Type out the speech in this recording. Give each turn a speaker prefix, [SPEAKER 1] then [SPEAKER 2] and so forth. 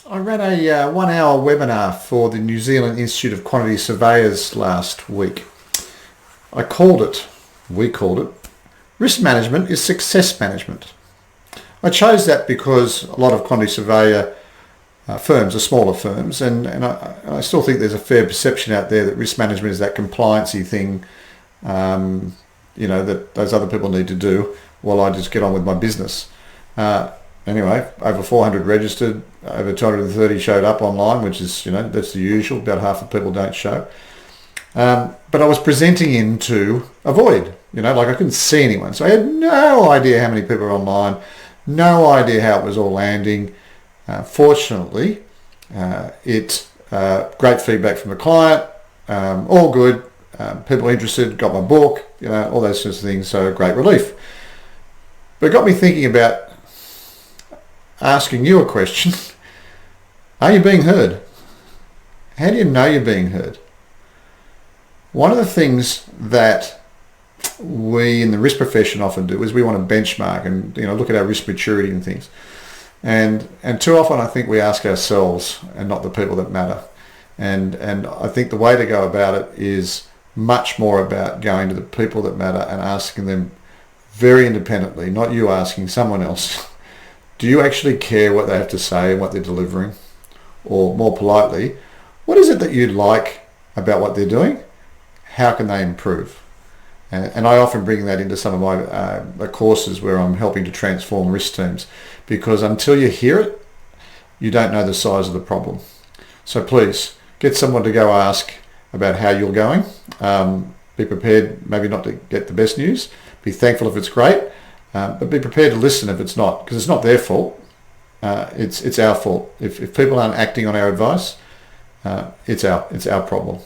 [SPEAKER 1] I ran a 1 hour webinar for the New Zealand Institute of Quantity Surveyors last week. We called it, Risk Management is Success Management. I chose that because a lot of quantity surveyor firms are smaller firms, and I still think there's a fair perception out there that risk management is that compliancy thing, that those other people need to do while I just get on with my business. Anyway, over 400 registered, over 230 showed up online, which is, that's the usual. About half the people don't show. But I was presenting into a void, like I couldn't see anyone. So I had no idea how many people were online, no idea how it was all landing. Fortunately, great feedback from the client, all good, people interested, got my book, all those sorts of things, so great relief. But it got me thinking about asking you a question. Are you being heard? How do you know you're being heard? One of the things that we in the risk profession often do is we want to benchmark and look at our risk maturity and things. And too often I think we ask ourselves and not the people that matter. And I think the way to go about it is much more about going to the people that matter and asking them very independently, not you asking someone else, do you actually care what they have to say and what they're delivering? Or more politely, what is it that you like about what they're doing? How can they improve? And I often bring that into some of my courses where I'm helping to transform risk teams, because until you hear it, you don't know the size of the problem. So please, get someone to go ask about how you're going. Be prepared maybe not to get the best news. Be thankful if it's great, but be prepared to listen if it's not, because it's not their fault. It's our fault. If people aren't acting on our advice, it's our problem.